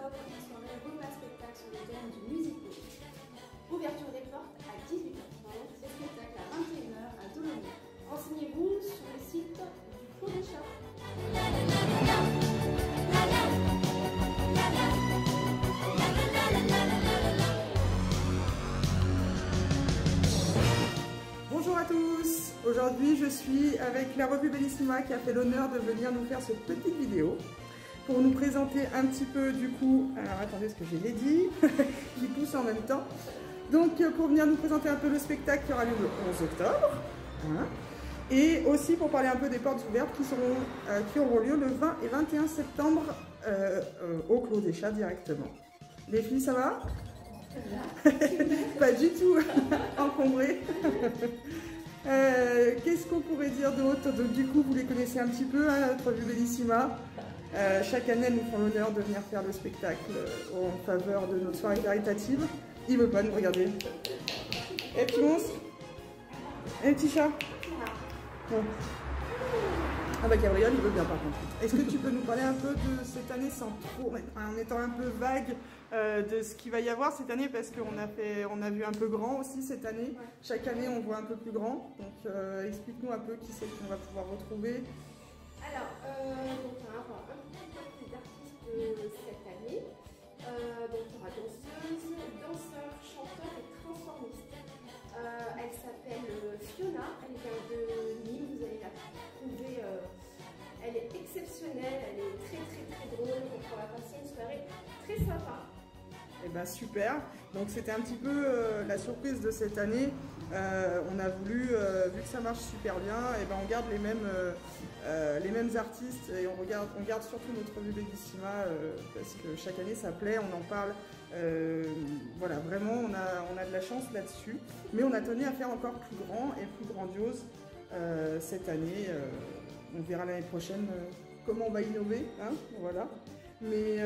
octobre, une soirée repas spectacle sur le thème du musical. Ouverture des portes à 18h30, et spectacle à 21h à Dolomieu. Renseignez-vous sur le site du Clos des Chats. Bonjour à tous, aujourd'hui je suis avec la revue Bellissima qui a fait l'honneur de venir nous faire cette petite vidéo pour nous présenter un petit peu du coup, alors attendez ce que j'ai dit, qui pousse en même temps, donc pour venir nous présenter un peu le spectacle qui aura lieu le 11 octobre, hein, et aussi pour parler un peu des portes ouvertes qui auront lieu le 20 et 21 septembre au Clos des Chats directement. Les filles, ça va? Pas du tout encombré. Qu'est-ce qu'on pourrait dire d'autre? Donc du coup, vous les connaissez un petit peu, hein, notre revue Bellissima. Chaque année, elles nous font l'honneur de venir faire le spectacle en faveur de notre soirée caritative. Il veut pas nous regarder. Eh petit monstre? Eh petit chat? Bon. Ah bah Gabriel, il veut bien par contre. Est-ce que tu peux nous parler un peu de cette année sans trop, en étant un peu vague de ce qu'il va y avoir cette année, parce qu'on a vu un peu grand aussi cette année. Ouais. Chaque année on voit un peu plus grand. Donc explique-nous un peu qui c'est qu'on va pouvoir retrouver. Alors, donc on va avoir un petit peu plus d'artistes cette année. Donc il y aura danseuses, danseurs, chanteurs et transformistes. Elle s'appelle Fiona, elle vient de Nîmes, vous allez la trouver, elle est exceptionnelle, elle est très drôle, donc on va passer une soirée très sympa. Eh ben super, donc c'était un petit peu la surprise de cette année. On a voulu, vu que ça marche super bien, et ben on garde les mêmes artistes et on garde surtout notre revue Bellissima parce que chaque année ça plaît, on en parle. Voilà, vraiment on a de la chance là-dessus, mais on a tenu à faire encore plus grand et plus grandiose cette année. On verra l'année prochaine comment on va innover, hein, voilà. Mais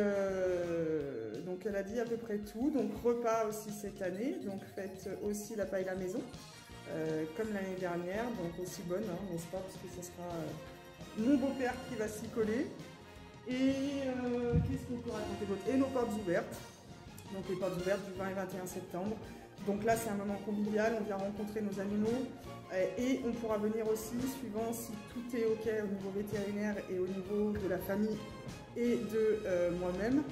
donc elle a dit à peu près tout. Donc repas aussi cette année, donc faites aussi la paella maison comme l'année dernière, donc aussi bonne, hein, n'est-ce pas, parce que ce sera mon beau-père qui va s'y coller. Et qu'est-ce qu'on peut raconter d'autre? Et nos portes ouvertes, donc les portes ouvertes du 20 et 21 septembre. Donc là c'est un moment convivial, on vient rencontrer nos animaux et on pourra venir aussi, suivant si tout est ok au niveau vétérinaire et au niveau de la famille et de moi-même,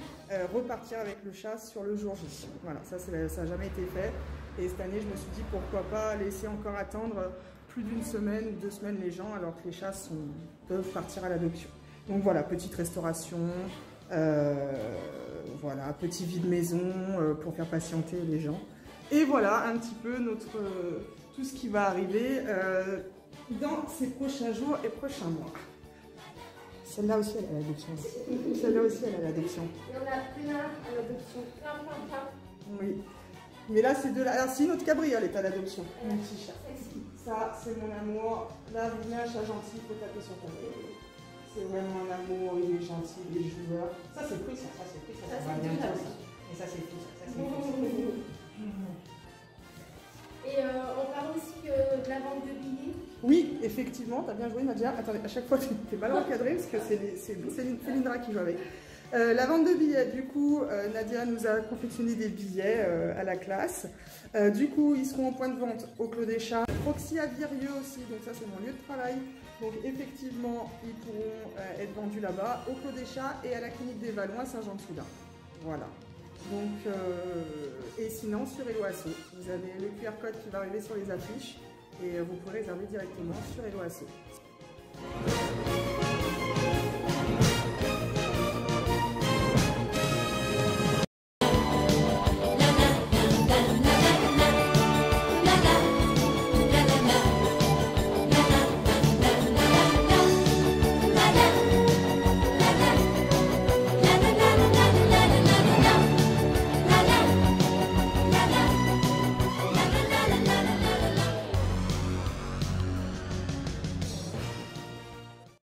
repartir avec le chat sur le jour J. Voilà, ça n'a jamais été fait. Et cette année, je me suis dit pourquoi pas laisser encore attendre plus d'une semaine ou 2 semaines les gens, alors que les chats peuvent partir à l'adoption. Donc voilà, petite restauration, voilà, petit vide-maison pour faire patienter les gens. Et voilà un petit peu tout ce qui va arriver dans ces prochains jours et prochains mois. Celle-là aussi, elle a l'adoption. Celle-là aussi, elle a l'adoption. Il y en a plein à l'adoption, plein. Oui. Mais là, c'est de la... Alors, si, notre cabriole est à l'adoption. Mon petit chat. Ça, c'est mon amour. Là, vous venez un chat gentil, il faut taper sur ta gueule. C'est vraiment un amour, il est gentil, il est joueur. Ça, c'est pris, ça c'est pris, ça va bien. Et ça, c'est pris, ça c'est pris. Et on parle aussi de la vente de billets. Oui, effectivement, tu as bien joué Nadia. Attendez, à chaque fois tu es mal encadré parce que c'est Lindra qui joue avec. La vente de billets, du coup, Nadia nous a confectionné des billets à la classe. Du coup, ils seront en point de vente au Clos des Chats. Proxy à Virieu aussi, donc ça c'est mon lieu de travail. Donc effectivement, ils pourront être vendus là-bas, au Clos des Chats et à la clinique des Vallons à Saint-Jean-de-Soudan. Voilà. Donc, et sinon sur Helloasso, vous avez le QR code qui va arriver sur les affiches et vous pourrez réserver directement sur Helloasso.